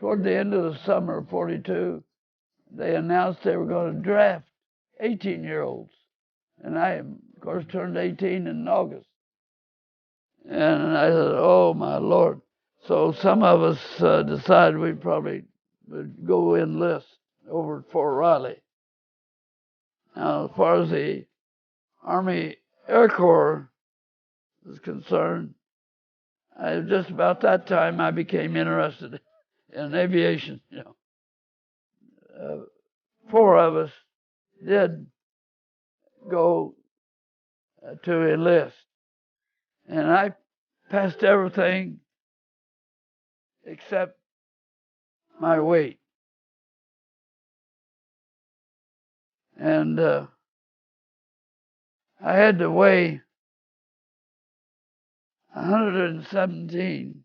toward the end of the summer of 42, they announced they were going to draft 18-year-olds. And I, of course, turned 18 in August. And I said, oh, my Lord. So some of us decided we probably would go enlist over at Fort Riley. Now, as far as the Army Air Corps is concerned, just about that time I became interested in aviation. Four of us did go to enlist, and I passed everything except my weight. And I had to weigh 117.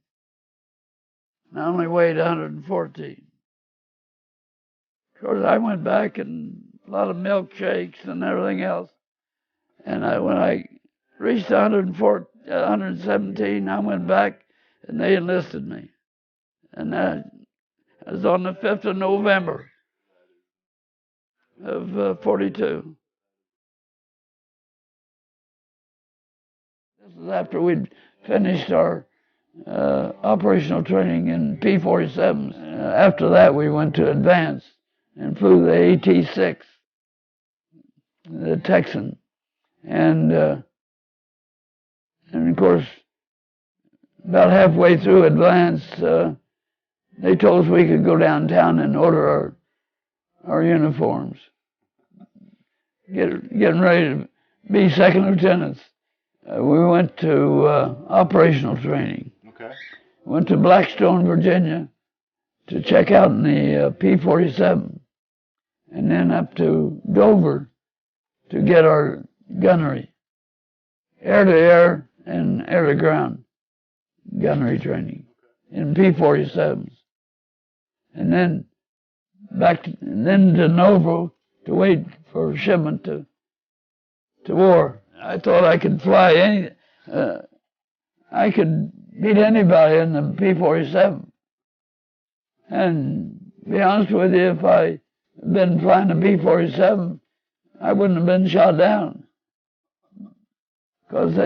And I only weighed 114. Of course, I went back and a lot of milkshakes and everything else. And when I reached 117, I went back and they enlisted me. And that was on the 5th of November of 42. This was after we'd finished our operational training in P-47s. After that, we went to advance and flew the AT-6, the Texan. And of course, about halfway through advance, they told us we could go downtown and order our uniforms. Getting ready to be second lieutenants. We went to operational training. Okay. Went to Blackstone, Virginia, to check out in the P-47, and then up to Dover to get our gunnery, air-to-air and air-to-ground gunnery training in P-47s, and then then to Novo to wait for shipment to war. I thought I could fly I could beat anybody in the P-47. And to be honest with you, if I had been flying a P-47, I wouldn't have been shot down. Because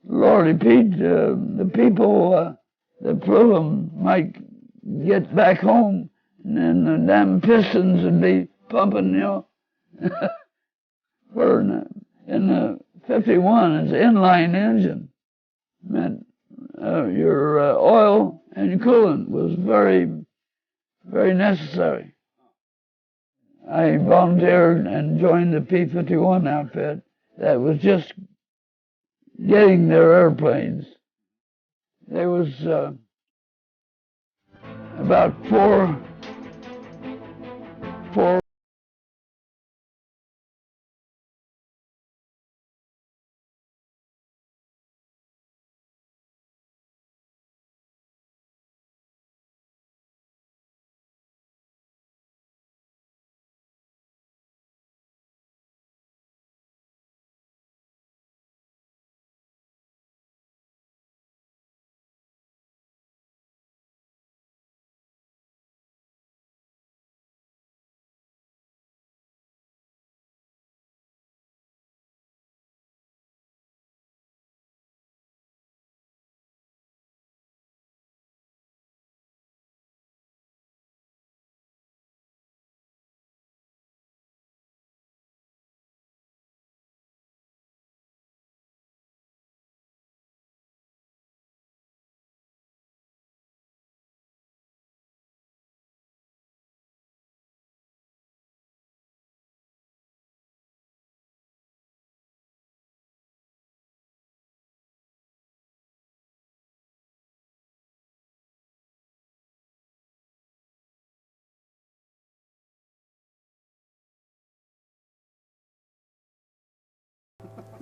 Lordy Pete, the people that flew them might get back home and then the damn pistons would be pumping, Where in the 51, it's inline engine. Meant your oil and your coolant was very, very necessary. I volunteered and joined the P-51 outfit that was just getting their airplanes. There was about four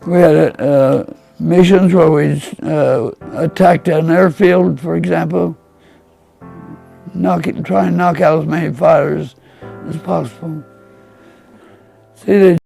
we had missions where we attacked an airfield, for example, try and knock out as many fighters as possible. See, they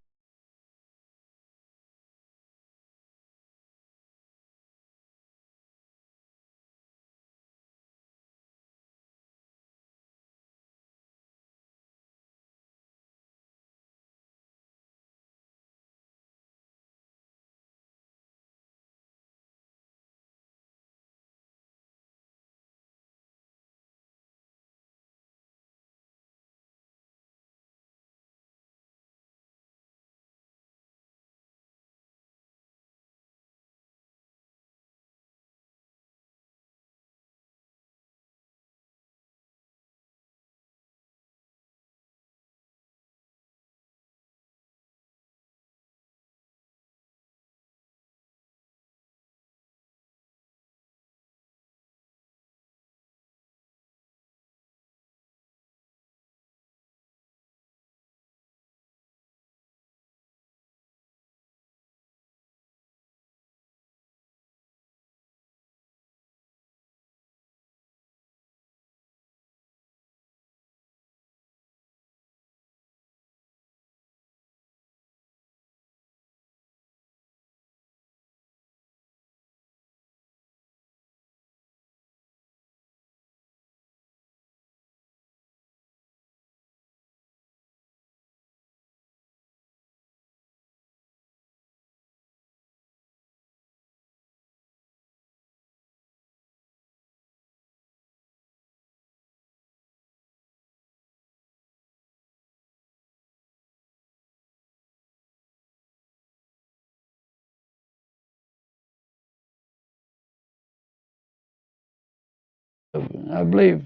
I believe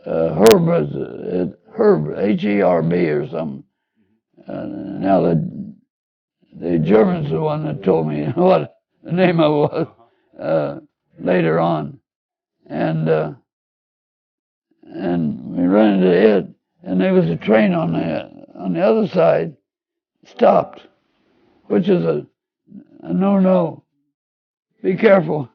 Herb Herb, Herb or something. Now the German's the one that told me what the name of it was later on, and we ran into it, and there was a train on the other side, stopped, which is a no. Be careful,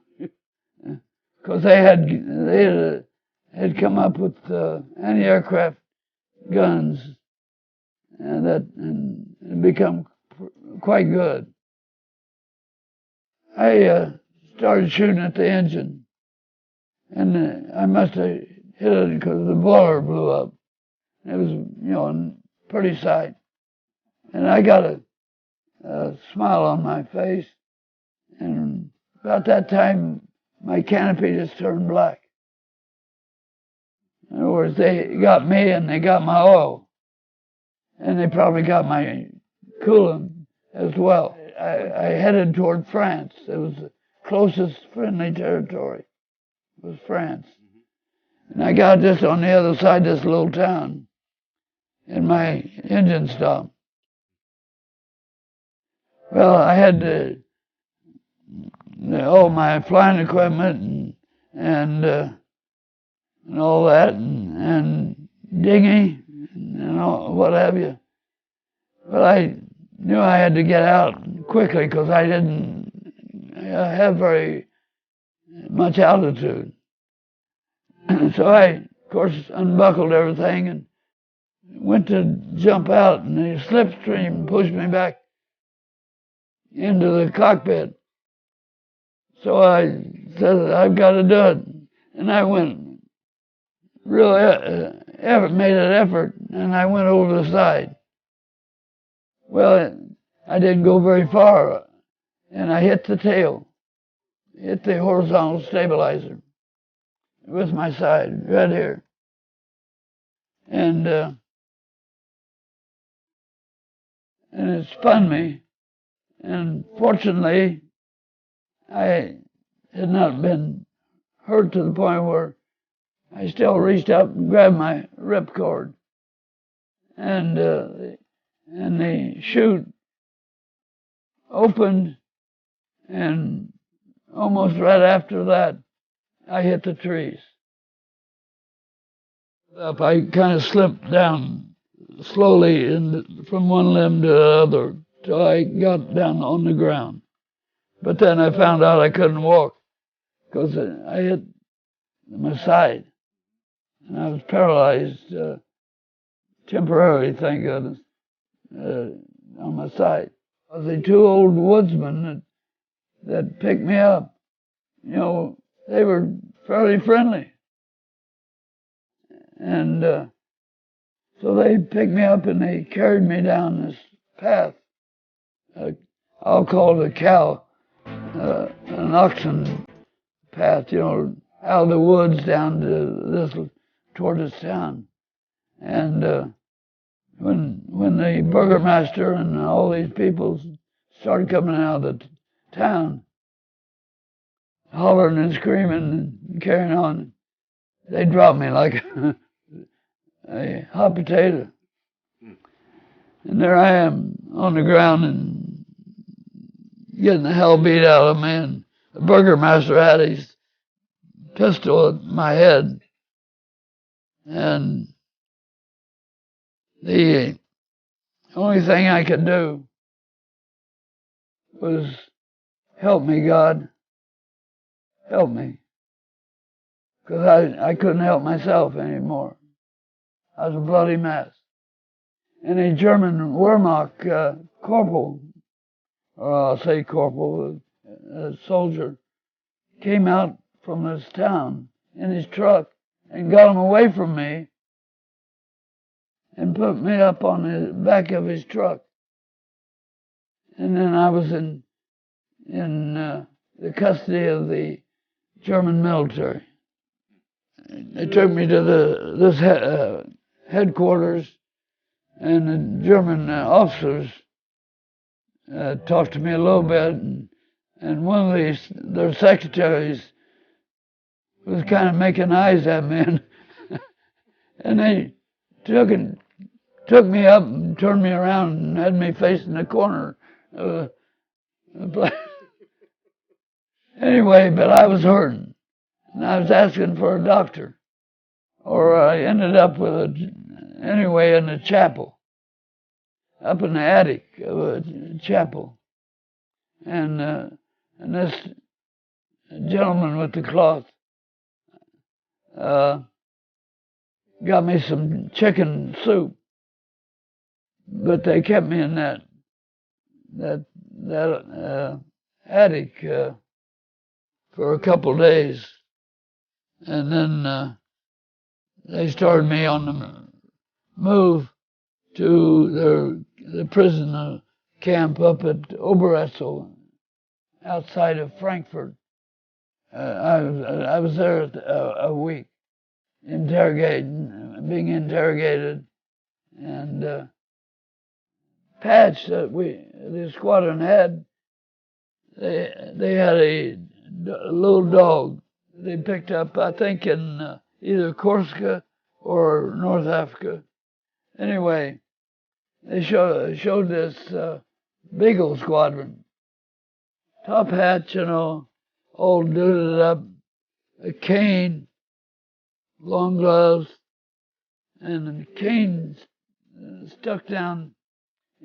because they had come up with anti-aircraft guns, and had become quite good. I started shooting at the engine, and I must have hit it because the boiler blew up. It was, a pretty sight. And I got a smile on my face, and about that time, my canopy just turned black. In other words, they got me and they got my oil, and they probably got my coolant as well. I headed toward France. It was the closest friendly territory, was France. And I got just on the other side of this little town, and my engine stopped. Well, I had all my flying equipment and all that, and dinghy, and all, what have you. But I knew I had to get out quickly because I didn't have very much altitude. So I, of course, unbuckled everything and went to jump out, and the slipstream pushed me back into the cockpit. So I said, I've got to do it. And I went, really made an effort, and I went over the side. Well, I didn't go very far, and I hit the tail, hit the horizontal stabilizer with my side, right here. And it spun me, and fortunately, I had not been hurt to the point where I still reached up and grabbed my ripcord, and the chute opened, and almost right after that, I hit the trees. I kind of slipped down slowly from one limb to the other till I got down on the ground. But then I found out I couldn't walk because I hit my side, and I was paralyzed temporarily, thank goodness, on my side. The two old woodsmen that picked me up, they were fairly friendly. And so they picked me up and they carried me down this path. I'll call it a cow, an oxen path, out of the woods down to toward this town. And when the burgomaster and all these people started coming out of the town, hollering and screaming and carrying on, they dropped me like a hot potato. And there I am on the ground and getting the hell beat out of me. And the burgomaster had his pistol at my head. And the only thing I could do was, help me, God. Help me. Because I couldn't help myself anymore. I was a bloody mess. And a German Wehrmacht corporal, or I'll say corporal, a soldier, came out from this town in his truck and got him away from me and put me up on the back of his truck. And then I was in the custody of the German military. They took me to this headquarters, and the German officers talked to me a little bit, and one of their secretaries was kind of making eyes at me, and they took me up and turned me around and had me facing the corner of a place. Anyway, but I was hurting, and I was asking for a doctor, or I ended up anyway in a chapel, up in the attic of a chapel, and this gentleman with the cloth got me some chicken soup, but they kept me in that attic for a couple of days, and then they started me on the move to the prison camp up at Oberetzel, outside of Frankfurt. I was there a week, being interrogated, and patch that the squadron had. They had a little dog they picked up, I think, in either Corsica or North Africa. Anyway, they showed this Beagle squadron, top hat, all duded up, a cane, long gloves, and the cane stuck down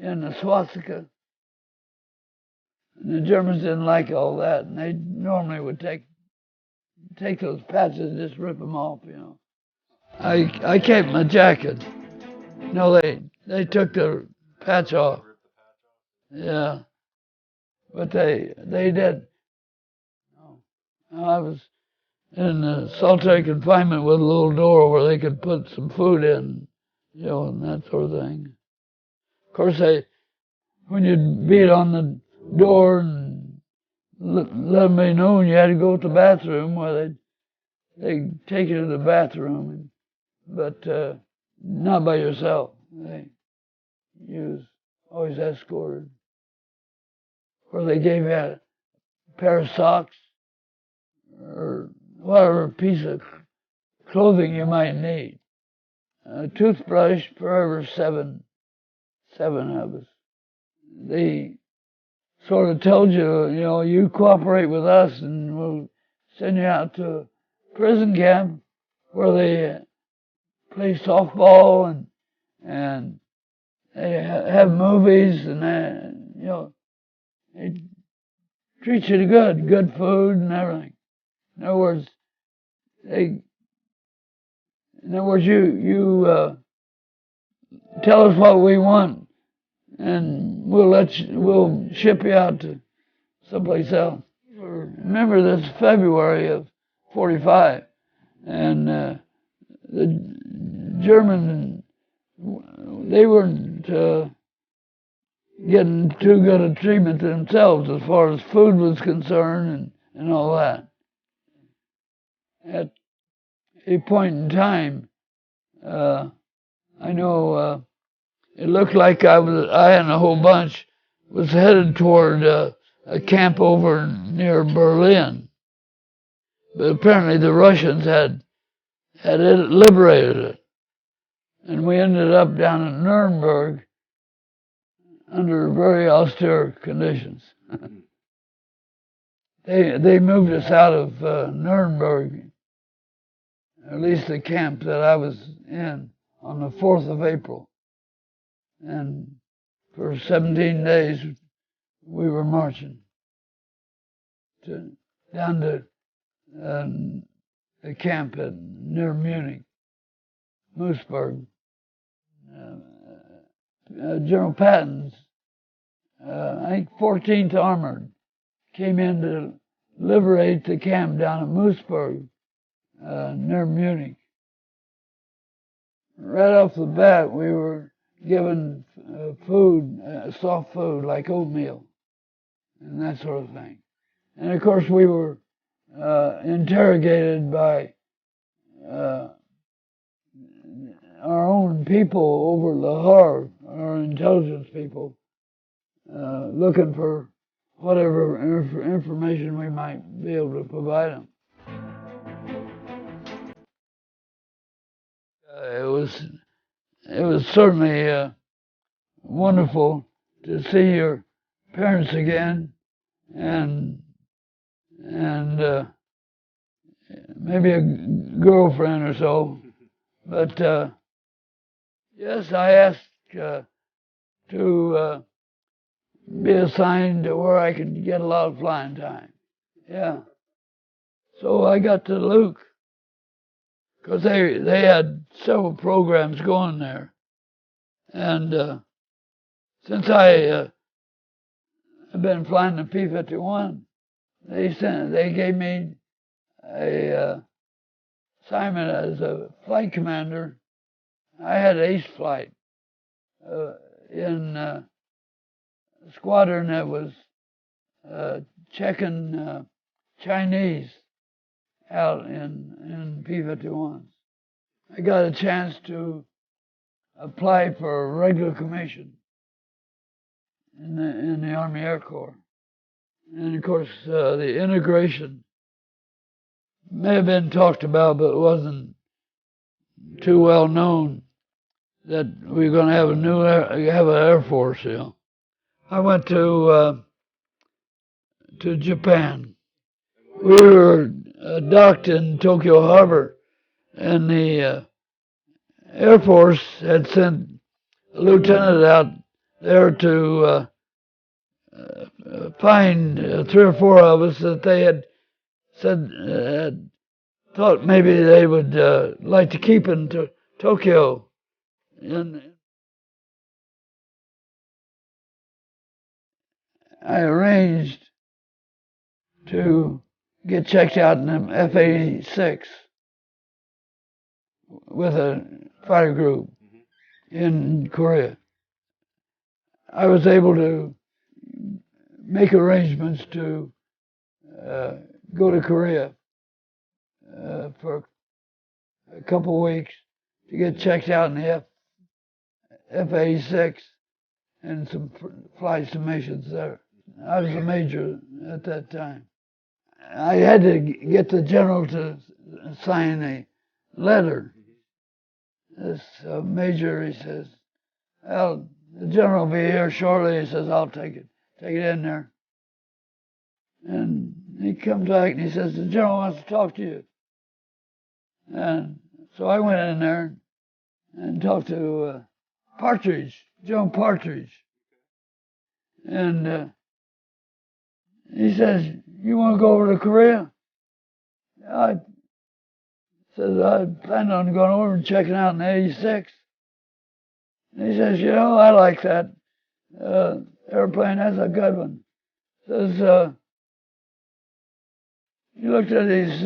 in the swastika. And the Germans didn't like all that, and they normally would take those patches and just rip them off, I kept my jacket. No, they took the patch off. Yeah, but they did. I was in solitary confinement with a little door where they could put some food in, and that sort of thing. Of course, when you'd beat on the door and let them know you had to go to the bathroom, well, they'd take you to the bathroom, but not by yourself. You was always escorted. Or they gave you a pair of socks or whatever piece of clothing you might need. A toothbrush for every seven of us. They sort of told you, you cooperate with us and we'll send you out to a prison camp where they play softball and they have movies and they treat you good food and everything. In other words, you tell us what we want, and we'll ship you out to someplace else. Remember, this is February of '45, and the Germans, they weren't getting too good a treatment themselves as far as food was concerned and all that. At a point in time, I know it looked like I and a whole bunch was headed toward a camp over near Berlin, but apparently the Russians had liberated it, and we ended up down in Nuremberg under very austere conditions. They moved us out of Nuremberg, at least the camp that I was in, on the 4th of April. And for 17 days, we were marching down to the camp near Munich, Moosburg. General Patton's, I think 14th Armored, came in to liberate the camp down at Moosburg, near Munich. Right off the bat, we were given food, soft food like oatmeal and that sort of thing. And of course, we were interrogated by our own people over Lahore, our intelligence people, looking for whatever information we might be able to provide them. it was certainly wonderful to see your parents again, and maybe a girlfriend or so. But yes, I asked to be assigned to where I could get a lot of flying time. Yeah. So I got to Luke because they had several programs going there, and since I have been flying the P-51, they gave me a assignment as a flight commander. I had ace flight in a squadron that was checking Chinese out in P-51s. I got a chance to apply for a regular commission in the Army Air Corps. And of course, the integration may have been talked about, but it wasn't too well known that we were going to have have an Air Force. You know, I went to Japan. We were docked in Tokyo Harbor, and the Air Force had sent a lieutenant out there to find 3 or 4 of us that they had said thought maybe they would like to keep in Tokyo. And I arranged to get checked out in an F-86 with a fighter group in Korea. I was able to make arrangements to go to Korea for a couple of weeks to get checked out in the F-86 and some flight missions there. I was a major at that time. I had to get the general to sign a letter. This major, he says, well, the general will be here shortly. He says, I'll take it in there. And he comes back and he says, the general wants to talk to you. And so I went in there and talked to Partridge, John Partridge. And he says, you want to go over to Korea? I said, I planned on going over and checking out in 86. And he says, I like that airplane. That's a good one. Says, he looked at his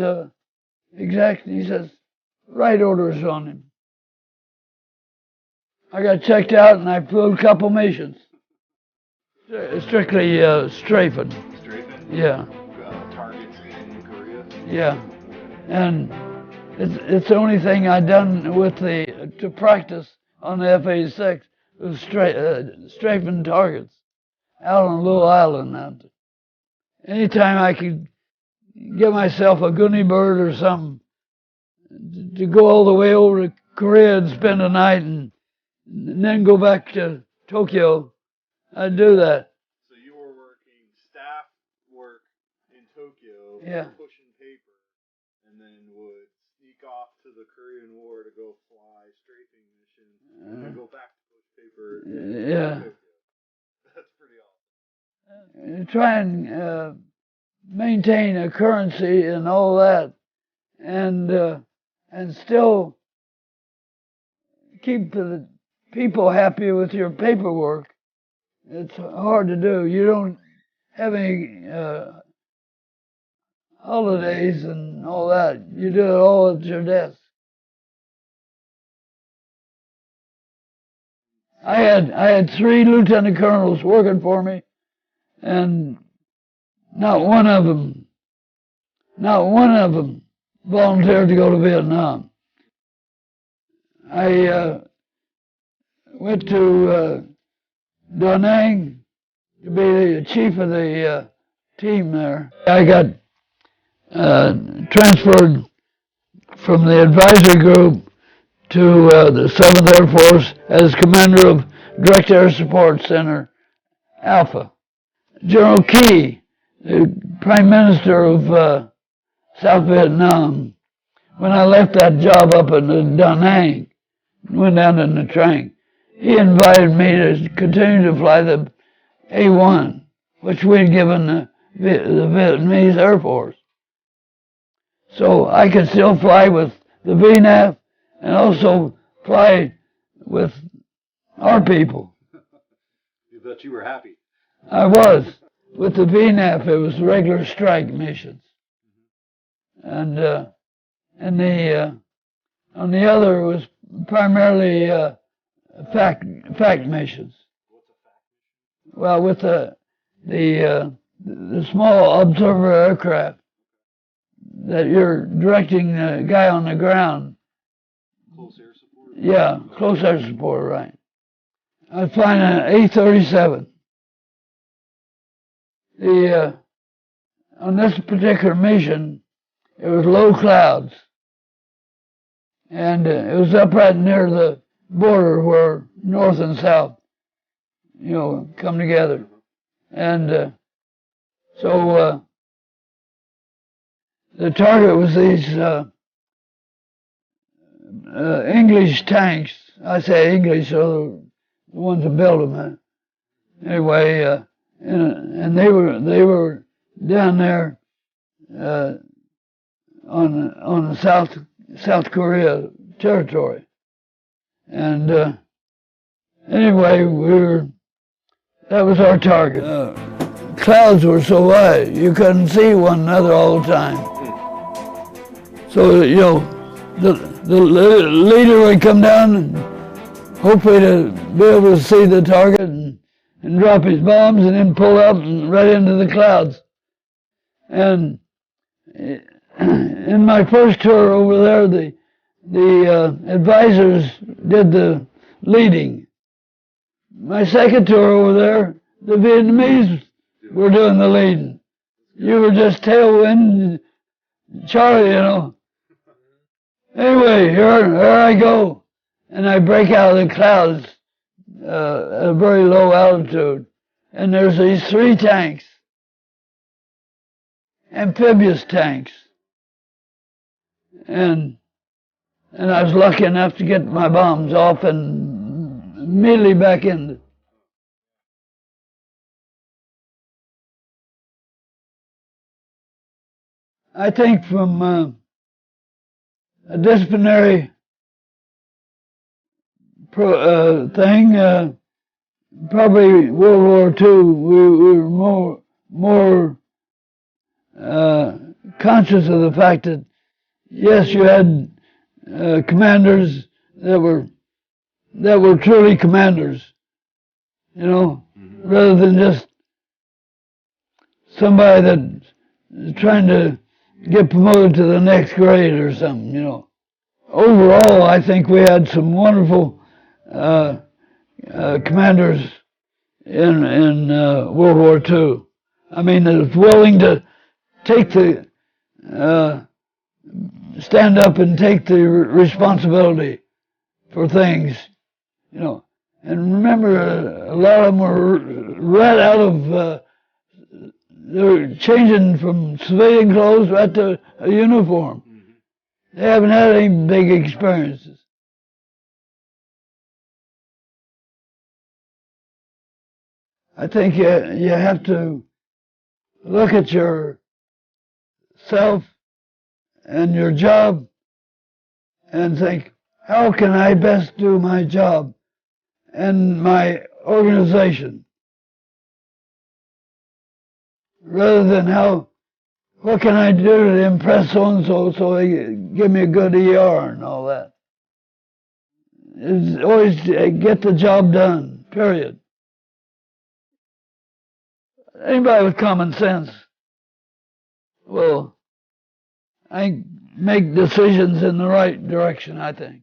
exec and he says, write orders on him. I got checked out and I flew a couple missions. Strictly strafing. Strafing? Yeah. Targets in Korea? Yeah. And it's the only thing I done to practice on the F-86 was strafing targets out on a little island out there. Anytime I could get myself a Goonie bird or something to go all the way over to Korea and spend a night and then go back to Tokyo, I'd do that. So you were working staff work in Tokyo, yeah, pushing paper, and then would sneak off to the Korean War to go fly strafing missions, and then go back to push paper. Yeah. That's pretty awesome. Try and maintain a currency and all that, and still keep the people happy with your paperwork. It's hard to do. You don't have any holidays and all that. You do it all at your desk. I had 3 lieutenant colonels working for me, and not one of them volunteered to go to Vietnam. I went to Da Nang to be the chief of the team there. I got transferred from the advisory group to the 7th Air Force as commander of Direct Air Support Center Alpha. General Key, the Prime Minister of South Vietnam, when I left that job up in Da Nang, went down in the train, he invited me to continue to fly the A-1, which we'd given the Vietnamese Air Force. So I could still fly with the VNAF and also fly with our people. You bet you were happy. I was. With the VNAF, it was regular strike missions. And on the other, it was primarily fact missions. Well, with the small observer aircraft that you're directing the guy on the ground. Close air support? Yeah, close air support, right. I was flying an A-37. On this particular mission, it was low clouds. And it was up right near the border where north and south, come together. And so the target was these English tanks. I say English, so the ones that built them. Anyway, and they were down there on the South Korea territory. And anyway, that was our target. Clouds were so high, you couldn't see one another all the time. So, the leader would come down and hopefully to be able to see the target and drop his bombs and then pull out and right into the clouds. And in my first tour over there, the advisors did the leading. My second tour over there, the Vietnamese were doing the leading. You were just tailwind, Charlie, Anyway, here I go. And I break out of the clouds at a very low altitude. And there's these 3 tanks, amphibious tanks. And I was lucky enough to get my bombs off and immediately back in. I think from a disciplinary thing, probably World War II, we were more conscious of the fact that, yes, you had commanders that were truly commanders, rather than just somebody that's trying to get promoted to the next grade or something, Overall, I think we had some wonderful commanders in World War II. I mean, that was willing to take stand up and take the responsibility for things, And remember, a lot of them were right out of, they were changing from civilian clothes right to a uniform. They haven't had any big experiences. I think you have to look at yourself and your job and think, how can I best do my job and my organization? Rather than what can I do to impress so-and-so so they give me a good ER and all that. It's always get the job done, period. Anybody with common sense will make decisions in the right direction, I think.